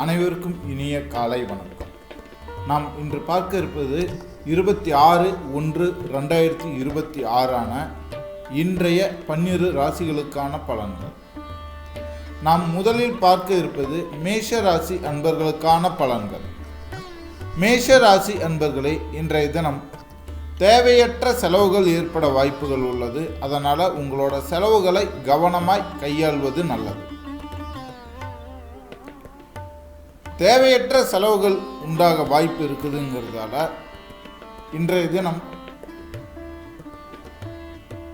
அனைவருக்கும் இனிய காலை வணக்கம். நாம் இன்று பார்க்க இருப்பது 26/1/2026 இன்றைய 12 ராசிகளுக்கான பலன்கள். நாம் முதலில் பார்க்க இருப்பது மேஷ ராசி அன்பர்களுக்கான பலன்கள். மேஷ ராசி அன்பர்களே, இன்றைய தினம் தேவையற்ற செலவுகள் ஏற்பட வாய்ப்புகள் உள்ளது. அதனால் உங்களோட செலவுகளை கவனமாய் கையாள்வது நல்லது. தேவையற்ற செலவுகள் உண்டாக வாய்ப்பு இருக்குதுங்கிறதால இன்றைய தினம்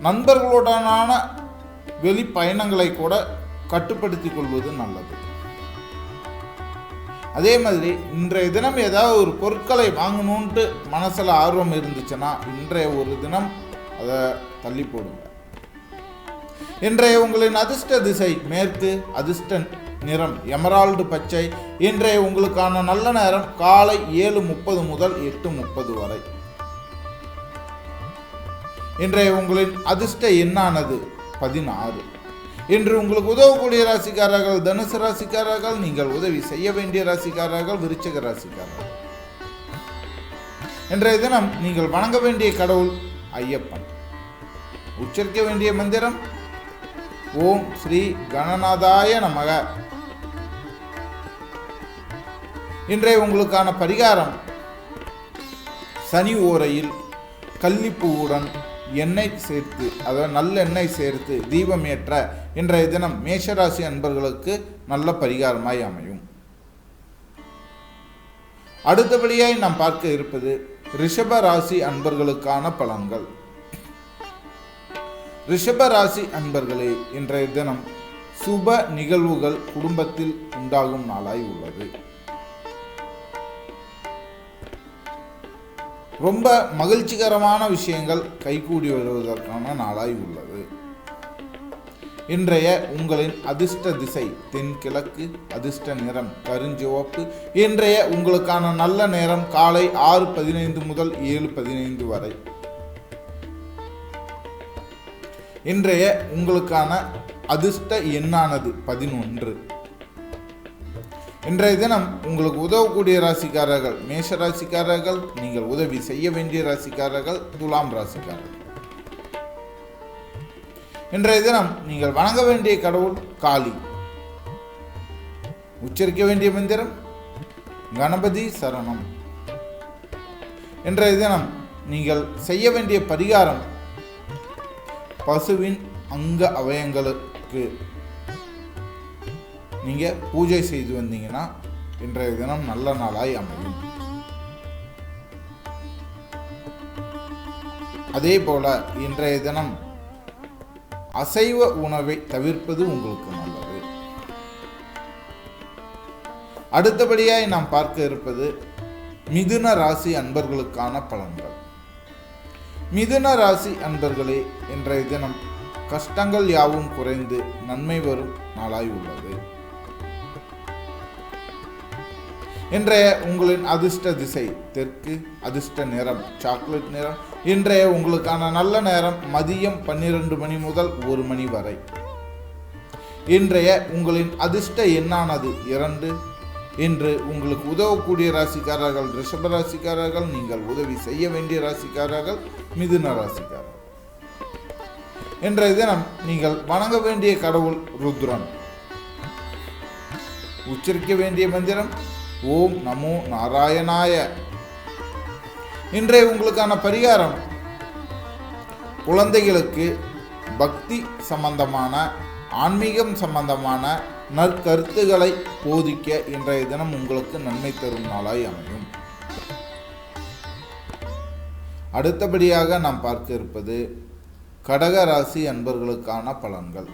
நண்பர்களுடனான வெளி பயணங்களை கூட கட்டுப்படுத்திக் கொள்வது நல்லது. அதே மாதிரி இன்றைய தினம் ஏதாவது ஒரு பொருட்களை வாங்கணுன்ட்டு மனசில் ஆர்வம் இருந்துச்சுன்னா இன்றைய ஒரு தினம் அதை தள்ளி போடுங்க. இன்றைய உங்களின் அதிர்ஷ்ட திசை மேற்கு, அதிர்ஷ்ட நிறம் எமரால்டு பச்சை. இன்றைய உங்களுக்கான நல்ல நேரம் காலை 7:30 முதல் 8:30 வரை. இன்றைய உங்களின் அதிர்ஷ்ட எண்ணானது 16. இன்று உங்களுக்கு உதவக்கூடிய ராசிக்காரர்கள் தனுசு ராசிக்காரர்கள், நீங்கள் உதவி செய்ய வேண்டிய ராசிக்காரர்கள் விருச்சிக ராசிக்காரர்கள். இன்றைய தினம் நீங்கள் வணங்க வேண்டிய கடவுள் ஐயப்பன். உச்சரிக்க வேண்டிய மந்திரம் ஓம் ஸ்ரீ கணநாதாய நமக. இன்றைய உங்களுக்கான பரிகாரம் சனி ஓரையில் கள்ளிப்பூவுடன் எண்ணெய் சேர்த்து, அதாவது நல்லெண்ணெய் சேர்த்து தீபம் ஏற்ற இன்றைய தினம் மேஷராசி அன்பர்களுக்கு நல்ல பரிகாரமாய் அமையும். அடுத்தபடியாய் நாம் பார்க்க இருப்பது ரிஷப ராசி அன்பர்களுக்கான பலன்கள். ரிஷப ராசி அன்பர்களே, இன்றைய தினம் சுப நிகழ்வுகள் குடும்பத்தில் உண்டாகும் நாளாய் உள்ளது. ரொம்ப மகிழ்ச்சிகரமான விஷயங்கள் கைகூடி வருவதற்கான நாளாய் உள்ளது. இன்றைய உங்களின் அதிர்ஷ்ட திசை தென்கிழக்கு, அதிர்ஷ்ட நிறம் கருஞ்சிவப்பு. இன்றைய உங்களுக்கான நல்ல நேரம் காலை 6:15 முதல் 7:15 வரை. இன்றைய உங்களுக்கான அதிர்ஷ்ட எண்ணானது 11. இன்றைய தினம் உங்களுக்கு உதவக்கூடிய ராசிக்காரர்கள் மேஷ ராசிக்காரர்கள், நீங்கள் உதவி செய்ய வேண்டிய ராசிக்காரர்கள் துலாம் ராசிக்காரர்கள். இன்றைய தினம் நீங்கள் வணங்க வேண்டிய கடவுள் காளி. உச்சரிக்க வேண்டிய மந்திரம் கணபதி சரணம். இன்றைய தினம் நீங்கள் செய்ய வேண்டிய பரிகாரம் பசுவின் அங்க அவயங்களுக்கு நீங்க பூஜை செய்து வந்தீங்கன்னா இன்றைய தினம் நல்ல நாளாய் அமையும். அதே போல இன்றைய தினம் அசைவ உணவை தவிர்ப்பது உங்களுக்கு நல்லது. அடுத்தபடியாய் நாம் பார்க்க இருப்பது மிதுன ராசி அன்பர்களுக்கான பலன்கள். மிதுன ராசி அன்பர்களே, இன்றைய தினம் கஷ்டங்கள் யாவும் குறைந்து நன்மை வரும் நாளாய் உள்ளது. இன்றைய உங்களின் அதிர்ஷ்ட திசை தெற்கு, அதிர்ஷ்ட நிறம் சாக்லேட் நிறம். இன்றைய உங்களுக்கான நல்ல நேரம் மதியம் 12 மணி முதல் 1 மணி வரை. இன்றைய உங்களின் அதிர்ஷ்ட எண்ணானது 2. இன்று உங்களுக்கு உதவக்கூடிய ராசிக்காரர்கள் ரிஷப ராசிக்காரர்கள், நீங்கள் உதவி செய்ய வேண்டிய ராசிக்காரர்கள் மிதுன ராசிக்காரர்கள். இன்றைய தினம் நீங்கள் வணங்க வேண்டிய கடவுள் ருத்ரன். உச்சரிக்க வேண்டிய மந்திரம் ஓம் நமோ நாராயணாய. இன்றைய உங்களுக்கான பரிகாரம் குழந்தைகளுக்கு பக்தி சம்பந்தமான ஆன்மீகம் சம்பந்தமான நற்கருத்துக்களை போதிக்க இன்றைய தினம் உங்களுக்கு நன்மை தரும் நாளாய் அமையும். அடுத்தபடியாக நாம் பார்க்க இருப்பது கடக ராசி அன்பர்களுக்கான பலன்கள்.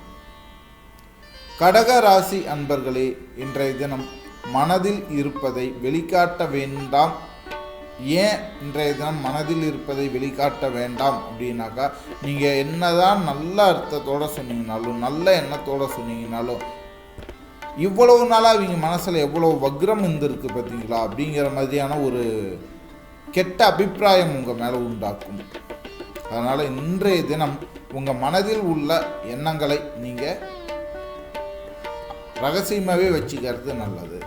கடக ராசி அன்பர்களே, இன்றைய தினம் மனதில் இருப்பதை வெளிக்காட்ட வேண்டாம். ஏன் இன்றைய தினம் மனதில் இருப்பதை வெளிக்காட்ட வேண்டாம் அப்படின்னாக்கா, நீங்கள் என்னதான் நல்ல அர்த்தத்தோடு சொன்னீங்கனாலும் நல்ல எண்ணத்தோடு சொன்னீங்கனாலும் இவ்வளவு நாளாக அவங்க மனசில் எவ்வளோ வக்ரம் இருந்திருக்கு பார்த்தீங்களா அப்படிங்கிற மாதிரியான ஒரு கெட்ட அபிப்பிராயம் உங்கள் மேலே உண்டாக்கும். அதனால் இன்றைய தினம் உங்கள் மனதில் உள்ள எண்ணங்களை நீங்கள் ரகசியமாகவே வச்சுக்கிறது நல்லது.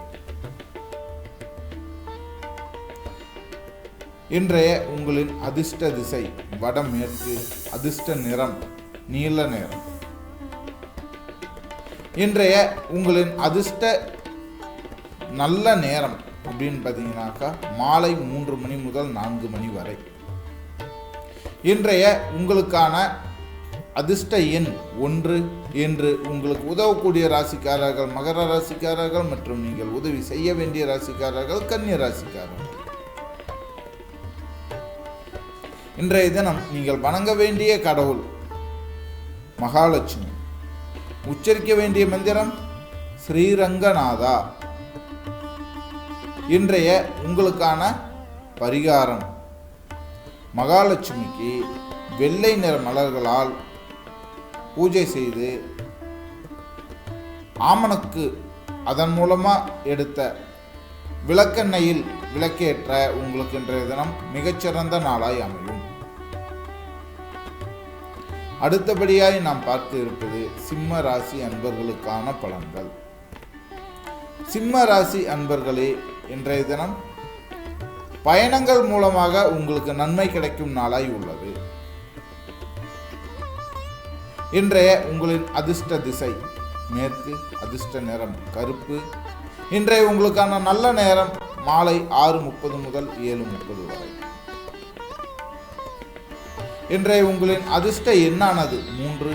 இன்றைய உங்களின் அதிர்ஷ்ட திசை வடமேற்கு. அதிர்ஷ்ட நிறம் நீல நிறம். இன்றைய உங்களின் அதிர்ஷ்ட நல்ல நேரம் அப்படின்னு பார்த்தீங்கன்னாக்கா மாலை 3 மணி முதல் 4 மணி வரை. இன்றைய உங்களுக்கான அதிர்ஷ்ட எண் 1 என்று உங்களுக்கு உதவக்கூடிய ராசிக்காரர்கள் மகர ராசிக்காரர்கள் மற்றும் நீங்கள் உதவி செய்ய வேண்டிய ராசிக்காரர்கள் கன்னி ராசிக்காரர்கள். இன்றைய தினம் நீங்கள் வணங்க வேண்டிய கடவுள் மகாலட்சுமி. உச்சரிக்க வேண்டிய மந்திரம் ஸ்ரீரங்கநாதா. இன்றைய உங்களுக்கான பரிகாரம் மகாலட்சுமிக்கு வெள்ளை நிற மலர்களால் பூஜை செய்து ஆமணக்கு அதன் மூலமாக எடுத்த விளக்கெண்ணெயில் விளக்கேற்ற உங்களுக்கு இன்றைய தினம் மிகச்சிறந்த நாளாய் அமையும். அடுத்தபடியாய் நாம் பார்த்து இருப்பது சிம்ம ராசி அன்பர்களுக்கான பலன்கள். சிம்ம ராசி அன்பர்களே, இன்றைய தினம் பயணங்கள் மூலமாக உங்களுக்கு நன்மை கிடைக்கும் நாளாய் உள்ளது. இன்றைய உங்களின் அதிர்ஷ்ட திசை மேற்கு. அதிர்ஷ்ட நிறம் கருப்பு. இன்றைய உங்களுக்கான நல்ல நேரம் மாலை 6:30 முதல் 7:30 வரை. இன்றைய உங்களின் அதிர்ஷ்ட எண்ணானது 3.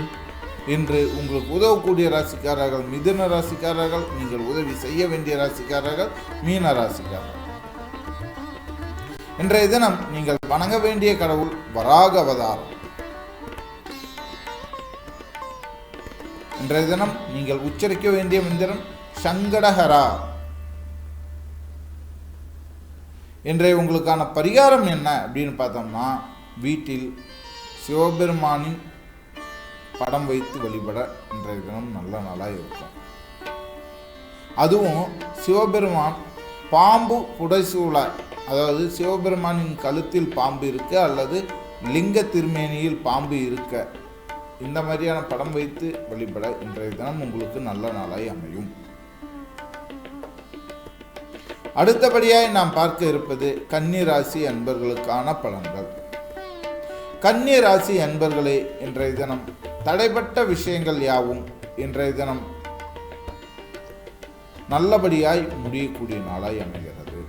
இன்று உங்களுக்கு உதவக்கூடிய ராசிக்காரர்கள் மிதுன ராசிக்காரர்கள். நீங்கள் உதவி செய்ய வேண்டிய ராசிக்காரர்கள் மீன ராசிக்காரர்கள். இன்றைய தினம் நீங்கள் வணங்க வேண்டிய கடவுள் வராக அவதாரம். இன்றைய தினம் நீங்கள் உச்சரிக்க வேண்டிய மந்திரம் சங்கடஹரா. இன்றைய உங்களுக்கான பரிகாரம் என்ன அப்படின்னு பார்த்தோம்னா, வீட்டில் சிவபெருமானின் படம் வைத்து வழிபட இன்றைய தினம் நல்ல நாளாக இருக்கும். அதுவும் சிவபெருமான் பாம்பு புடைசூழ, அதாவது சிவபெருமானின் கழுத்தில் பாம்பு இருக்க அல்லது லிங்க திருமேனியில் பாம்பு இருக்க, இந்த மாதிரியான படம் வைத்து வழிபட இன்றைய தினம் உங்களுக்கு நல்ல நாளாய் அமையும். அடுத்தபடியாய் நாம் பார்க்க இருப்பது கன்னி ராசி அன்பர்களுக்கான பலன்கள். கன்னி ராசி அன்பர்களே, இன்றைய தினம் தடைப்பட்ட விஷயங்கள் யாவும் இன்றைய தினம் நல்லபடியாய் முடியக்கூடிய நாளாய் அமைகிறது.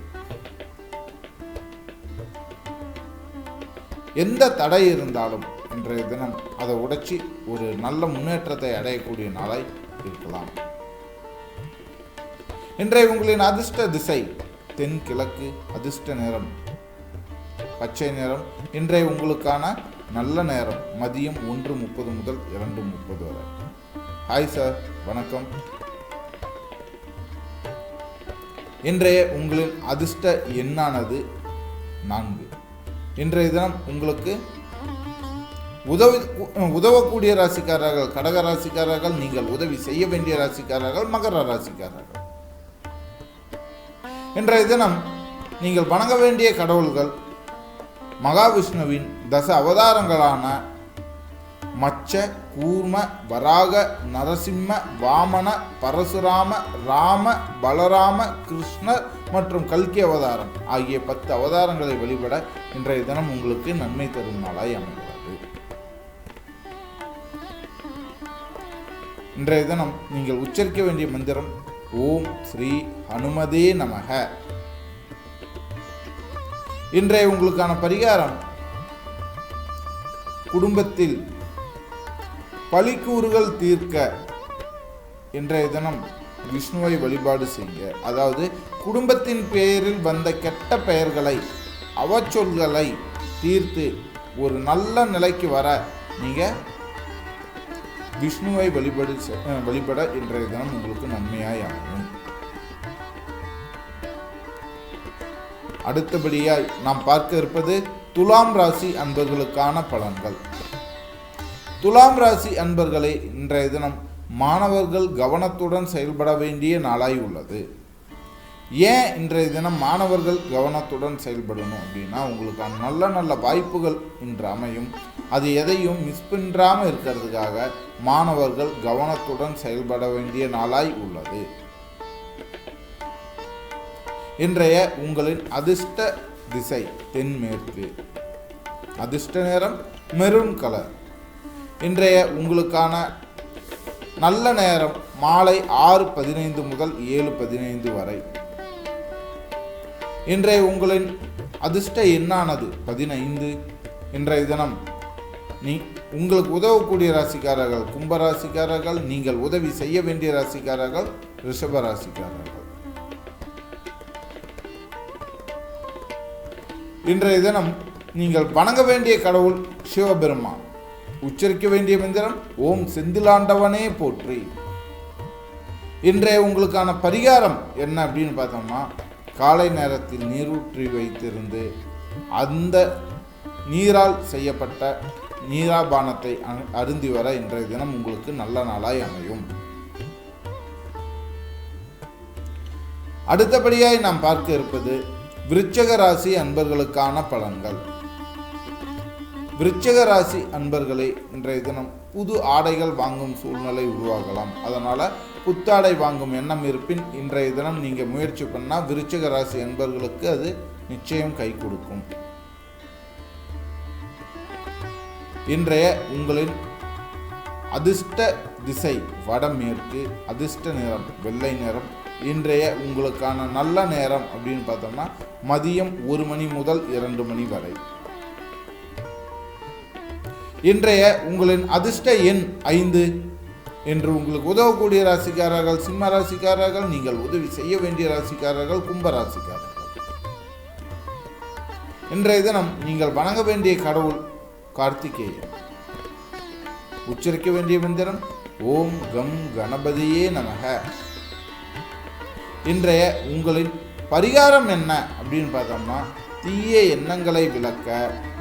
எந்த தடை இருந்தாலும் இன்றைய தினம் அதை உடைச்சி ஒரு நல்ல முன்னேற்றத்தை அடையக்கூடிய நாளாய் இருக்கலாம். இன்றைய உங்களின் அதிர்ஷ்ட திசை தென்கிழக்கு. அதிர்ஷ்ட நேரம் பச்சை நிறம். இன்றைய உங்களுக்கான நல்ல நேரம் மதியம் 1:30 முதல் 2:30 வரை. ஹாய் சார், வணக்கம். இன்றைய உங்களின் அதிர்ஷ்ட எண்ணானது 4. இன்றைய தினம் உங்களுக்கு உதவக்கூடிய ராசிக்காரர்கள் கடக ராசிக்காரர்கள். நீங்கள் உதவி செய்ய வேண்டிய ராசிக்காரர்கள் மகர ராசிக்காரர்கள். இன்றைய தினம் நீங்கள் வணங்க வேண்டிய கடவுள்கள் மகாவிஷ்ணுவின் தச அவதாரங்களான மச்ச, கூர்ம, வராக, நரசிம்ம, வாமன, பரசுராம, ராம, பலராம, கிருஷ்ணர் மற்றும் கல்கி அவதாரம் ஆகிய 10 அவதாரங்களை வழிபட இன்றைய தினம் உங்களுக்கு நன்மை தரும் நாளாய் அமைகிறது. இன்றைய தினம் நீங்கள் உச்சரிக்க வேண்டிய மந்திரம் ஓம் ஸ்ரீ ஹனுமதே நமக. இன்றைய உங்களுக்கான பரிகாரம் குடும்பத்தில் பழிக்கூறுகள் தீர்க்க இன்றைய தினம் விஷ்ணுவை வழிபாடு செய்ய, அதாவது குடும்பத்தின் பெயரில் வந்த கெட்ட பெயர்களை அவச்சொல்களை தீர்த்து ஒரு நல்ல நிலைக்கு வர நீங்கள் விஷ்ணுவை வழிபட இன்றைய தினம் உங்களுக்கு நன்மையாய் அமையும். அடுத்தபடியாய் நாம் பார்க்க இருப்பது துலாம் ராசி அன்பர்களுக்கான பலன்கள். துலாம் ராசி அன்பர்களே, இன்றைய தினம் மாணவர்கள் கவனத்துடன் செயல்பட வேண்டிய நாளாய் உள்ளது. ஏன் இன்றைய தினம் மாணவர்கள் கவனத்துடன் செயல்படணும் அப்படின்னா, உங்களுக்கான நல்ல நல்ல வாய்ப்புகள் இன்று அமையும். அது எதையும் மிஸ் பண்ணாமல் இருக்கிறதுக்காக மாணவர்கள் கவனத்துடன் செயல்பட வேண்டிய நாளாய் உள்ளது. இன்றைய உங்களின் அதிர்ஷ்ட திசை தென்மேற்கு. அதிர்ஷ்ட நிறம் மெரூன் கலர். இன்றைய உங்களுக்கான நல்ல நேரம் மாலை 6:15 முதல் 7:15 வரை. இன்றைய உங்களின் அதிர்ஷ்ட எண்ணானது 15. இன்றைய தினம் உங்களுக்கு உதவக்கூடிய ராசிக்காரர்கள் கும்பராசிக்காரர்கள், நீங்கள் உதவி செய்ய வேண்டிய ராசிக்காரர்கள் ரிஷப ராசிக்காரர்கள். இன்றைய தினம் நீங்கள் வணங்க வேண்டிய கடவுள் சிவபெருமான். உச்சரிக்க வேண்டிய மந்திரம் ஓம் செந்திலாண்டவனே போற்றி. இன்றைய உங்களுக்கான பரிகாரம் என்ன அப்படின்னு பார்த்தோம்னா, காலை நேரத்தில் நீரூற்றி வைத்திருந்து அந்த நீரால் செய்யப்பட்ட நீராபானத்தை அருந்தி வர இன்றைய தினம் உங்களுக்கு நல்ல நாளாய் அமையும். அடுத்தபடியாய் நாம் பார்க்க இருப்பது விருச்சிக ராசி அன்பர்களுக்கான பலன்கள். விருச்சிக ராசி அன்பர்களே, இன்றைய தினம் புது ஆடைகள் வாங்கும் சூழ்நிலை உருவாகலாம். அதனால புத்தாடை வாங்கும் எண்ணம் இருப்பின் இன்றைய தினம் நீங்க முயற்சி பண்ணா விருச்சிக ராசி அன்பர்களுக்கு அது நிச்சயம் கை கொடுக்கும். இன்றைய உங்களின் அதிர்ஷ்ட திசை வடமேற்கு. அதிர்ஷ்ட நிறம் வெள்ளை நிறம். இன்றைய உங்களுக்கான நல்ல நேரம் அப்படின்னு பார்த்தோம்னா மதியம் 1 மணி முதல் 2 மணி வரை. இன்றைய உங்களின் அதிர்ஷ்ட எண் 5. என்று உங்களுக்கு உதவக்கூடிய ராசிக்காரர்கள் சிம்ம ராசிக்காரர்கள், நீங்கள் உதவி செய்ய வேண்டிய ராசிக்காரர்கள் கும்ப ராசிக்காரர்கள். இன்றைய தினம் நீங்கள் வணங்க வேண்டிய கடவுள் கார்த்திகேயன். உச்சரிக்க வேண்டிய மந்திரம் ஓம் கம் கணபதியே நமக. இன்றைய உங்களின் பரிகாரம் என்ன அப்படின்னு பார்த்தோம்னா, தீய எண்ணங்களை விளக்க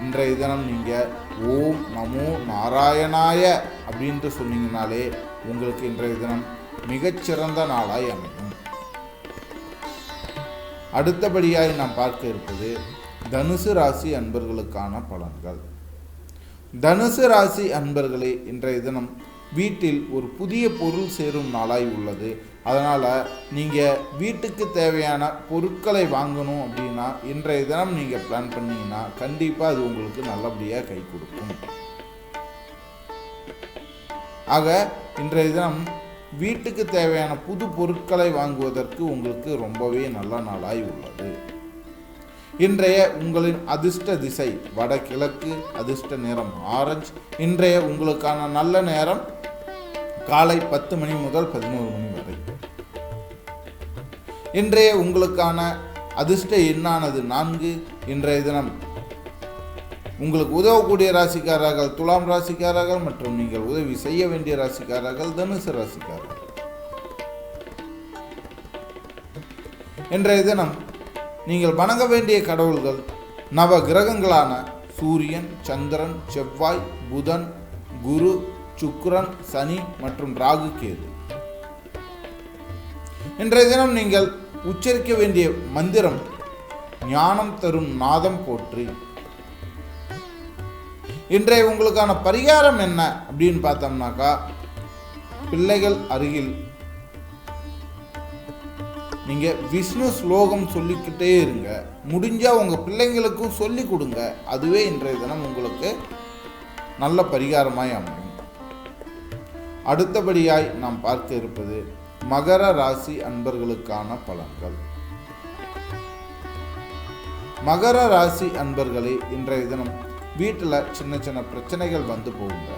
இன்றைய தினம் நீங்கள் ஓம் நமோ நாராயணாய அப்படின்ட்டு சொன்னீங்கனாலே உங்களுக்கு இன்றைய தினம் மிகச்சிறந்த நாளாய் அமையும். அடுத்தபடியாய் நாம் பார்க்க இருப்பது தனுசு ராசி அன்பர்களுக்கான பலன்கள். தனுசு ராசி அன்பர்களே, இன்றைய தினம் வீட்டில் ஒரு புதிய பொருள் சேரும் நாளாய் உள்ளது. அதனால் நீங்கள் வீட்டுக்கு தேவையான பொருட்களை வாங்கணும் அப்படின்னா இன்றைய தினம் நீங்கள் பிளான் பண்ணீங்கன்னா கண்டிப்பாக அது உங்களுக்கு நல்லபடியாக கை கொடுக்கும். ஆக இன்றைய தினம் வீட்டுக்கு தேவையான புது பொருட்களை வாங்குவதற்கு உங்களுக்கு ரொம்பவே நல்ல நாளாய் உள்ளது. இன்றைய உங்களின் அதிர்ஷ்ட திசை வடகிழக்கு. அதிர்ஷ்ட நிறம் ஆரஞ்சு. இன்றைய உங்களுக்கான நல்ல நேரம் காலை 10 மணி முதல் 11 மணி வரை. இன்றைய உங்களுக்கான அதிர்ஷ்ட எண்ணானது 4. இன்றைய தினம் உங்களுக்கு உதவக்கூடிய ராசிக்காரர்கள் துலாம் ராசிக்காரர்கள் மற்றும் நீங்கள் உதவி செய்ய வேண்டிய ராசிக்காரர்கள் தனுசு ராசிக்காரர்கள். இன்றைய தினம் நீங்கள் வணங்க வேண்டிய கடவுள்கள் நவ கிரகங்களான சூரியன், சந்திரன், செவ்வாய், புதன், குரு, சுக்கிரன், சனி மற்றும் ராகு, கேது. இன்றைய தினம் நீங்கள் உச்சரிக்க வேண்டிய மந்திரம் ஞானம் தரும் நாதம் போற்றி. இன்றைய உங்களுக்கான பரிகாரம் என்ன அப்படின்னு பார்த்தோம்னாக்கா, பிள்ளைகள் அருகில் நீங்க விஷ்ணு ஸ்லோகம் சொல்லிக்கிட்டே இருங்க. முடிஞ்சா உங்க பிள்ளைங்களுக்கும் சொல்லி கொடுங்க. அதுவே இன்றைய தினம் உங்களுக்கு நல்ல பரிகாரமாய் அமையும். அடுத்தபடியாய் நாம் பார்க்க இருப்பது மகர ராசி அன்பர்களுக்கான பலன்கள். மகர ராசி அன்பர்களே, இன்றைய தினம் வீட்டில் சின்ன சின்ன பிரச்சனைகள் வந்து போகுங்க.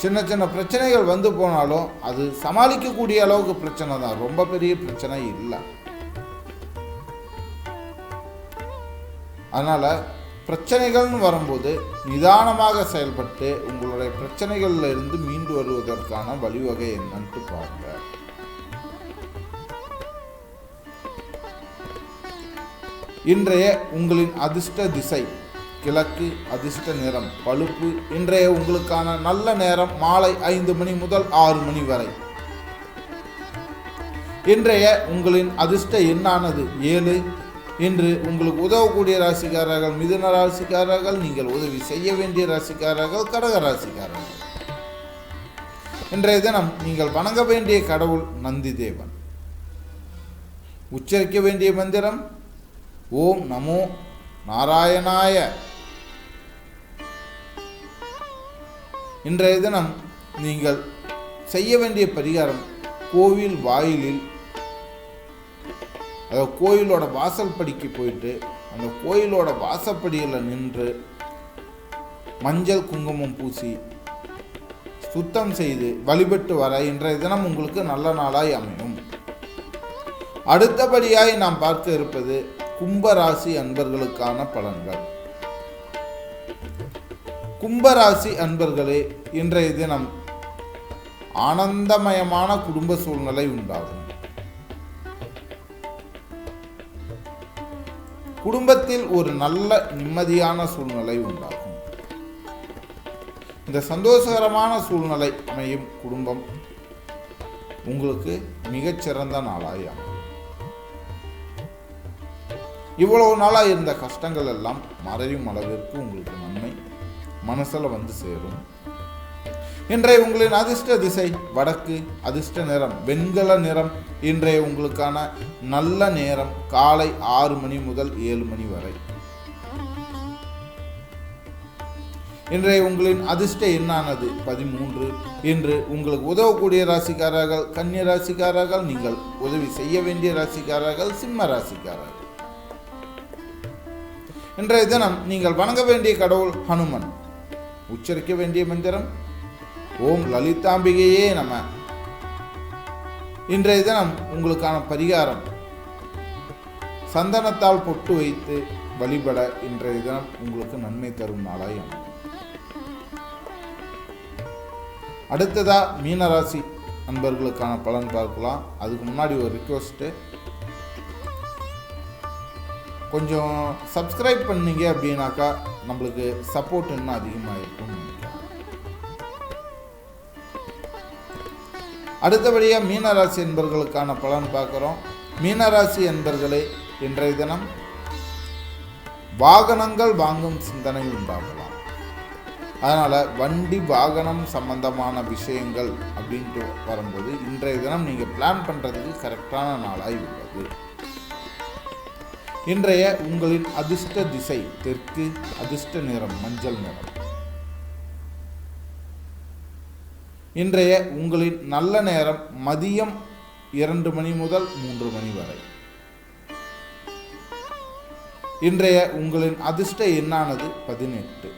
சின்ன சின்ன பிரச்சனைகள் வந்து போனாலும் அது சமாளிக்கக்கூடிய அளவுக்கு பிரச்சனை தான், ரொம்ப பெரிய பிரச்சனை இல்லை. அதனால பிரச்சனைகள்னு வரும்போது நிதானமாக செயல்பட்டு உங்களுடைய பிரச்சனைகள்ல இருந்து மீண்டு வருவதற்கான வழிவகை என்னன்னு பாருங்க. இன்றைய உங்களின் அதிர்ஷ்ட திசை கிழக்கு. அதிர்ஷ்ட நிறம் பழுப்பு. இன்றைய உங்களுக்கான நல்ல நேரம் மாலை 5 மணி முதல் 6 மணி வரை. இன்றைய உங்களின் அதிர்ஷ்ட எண்ணானது 7. இன்று உங்களுக்கு உதவக்கூடிய ராசிக்காரர்கள் மிதுன ராசிக்காரர்கள், நீங்கள் உதவி செய்ய வேண்டிய ராசிக்காரர்கள் கடக ராசிக்காரர்கள். இன்றைய தினம் நீங்கள் வணங்க வேண்டிய கடவுள் நந்தி தேவன். உச்சரிக்க வேண்டிய மந்திரம் ஓம் நமோ நாராயணாய. இன்றைய தினம் நீங்கள் செய்ய வேண்டிய பரிகாரம், கோவில் வாயிலில், அதாவது கோயிலோட வாசல் படிக்கு போயிட்டு அந்த கோயிலோட வாசப்படியில் நின்று மஞ்சள் குங்குமம் பூசி சுத்தம் செய்து வழிபட்டு வர இன்றைய தினம் உங்களுக்கு நல்ல நாளாய் அமையும். அடுத்தபடியாய் நாம் பார்க்க இருப்பது கும்பராசி அன்பர்களுக்கான பலன்கள். கும்பராசி அன்பர்களே, இன்றைய தினம் ஆனந்தமயமான குடும்ப சூழ்நிலை உண்டாகும். குடும்பத்தில் ஒரு நல்ல நிம்மதியான சூழ்நிலை உண்டாகும். இந்த சந்தோஷகரமான சூழ்நிலை அமையும் குடும்பம் உங்களுக்கு மிகச்சிறந்த நாளாய் அமையும். இவ்வளவு நாளாக இருந்த கஷ்டங்கள் எல்லாம் மறையும் அளவிற்கு உங்களுக்கு நன்மை மனசில் வந்து சேரும். இன்றைய உங்களின் அதிர்ஷ்ட திசை வடக்கு, அதிர்ஷ்ட நிறம் வெண்கல நிறம். இன்றைய உங்களுக்கான நல்ல நேரம் காலை 6 மணி முதல் 7 மணி வரை. இன்றைய உங்களின் அதிர்ஷ்ட எண்ணானது 13. இன்று உங்களுக்கு உதவக்கூடிய ராசிக்காரர்கள் கன்னியா ராசிக்காரர்கள், நீங்கள் உதவி செய்ய வேண்டிய ராசிக்காரர்கள் சிம்ம ராசிக்காரர்கள். இன்றைய தினம் நீங்கள் வணங்க வேண்டிய கடவுள் ஹனுமன். உச்சரிக்க வேண்டிய மந்திரம் ஓம் லலிதாம்பிகையே நம. இன்றைய தினம் உங்களுக்கான பரிகாரம், சந்தனத்தால் பொட்டு வைத்து வழிபட இன்றைய தினம் உங்களுக்கு நன்மை தரும் நாளாய் அமையும். அடுத்ததா மீனராசி அன்பர்களுக்கான பலன் பார்க்கலாம். அதுக்கு முன்னாடி ஒரு ரிக்வெஸ்ட்டு, கொஞ்சம் சப்ஸ்கிரைப் பண்ணீங்க அப்படின்னாக்கா நம்மளுக்கு சப்போர்ட் இன்னும் அதிகமாக இருக்கும். அடுத்தபடியாக மீனராசி என்பர்களுக்கான பலன் பார்க்குறோம். மீனராசி என்பர்களே, இன்றைய தினம் வாகனங்கள் வாங்கும் சிந்தனை உண்டாகலாம். அதனால் வண்டி வாகனம் சம்பந்தமான விஷயங்கள் அப்படின்ட்டு வரும்போது இன்றைய தினம் நீங்கள் பிளான் பண்ணுறதுக்கு கரெக்டான நாளாய் உள்ளது. இன்றைய உங்களின் அதிர்ஷ்ட திசை தெற்கு, அதிர்ஷ்ட நிறம் மஞ்சள் நிறம். இன்றைய உங்களின் நல்ல நேரம் மதியம் 2 மணி முதல் 3 மணி வரை. இன்றைய உங்களின் அதிர்ஷ்ட எண்ணானது 18.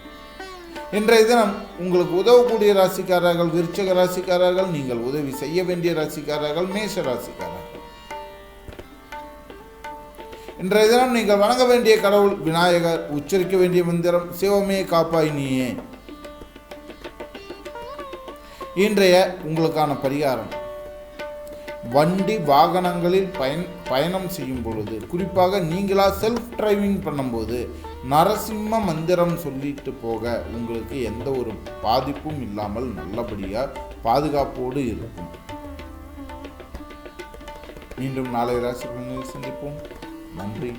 இன்றைய தினம் உங்களுக்கு உதவக்கூடிய ராசிக்காரர்கள் விருச்சிக ராசிக்காரர்கள், நீங்கள் உதவி செய்ய வேண்டிய ராசிக்காரர்கள் மேஷ ராசிக்காரர்கள். இன்றைய தினம் நீங்கள் வணங்க வேண்டிய கடவுள் விநாயகர். உச்சரிக்க வேண்டிய மந்திரம் சிவமே காப்பாய் நீயே. இன்றைய உங்களுக்கான பரிகாரம், வண்டி வாகனங்களில் பயணம் செய்யும் பொழுது, குறிப்பாக நீங்களா செல்ஃப் டிரைவிங் பண்ணும்போது நரசிம்ம மந்திரம் சொல்லிட்டு போக உங்களுக்கு எந்த ஒரு பாதிப்பும் இல்லாமல் நல்லபடியாக பாதுகாப்போடு இருக்கும். மீண்டும் நாளை ராசி பலனில் சந்திப்போம். நன்றி.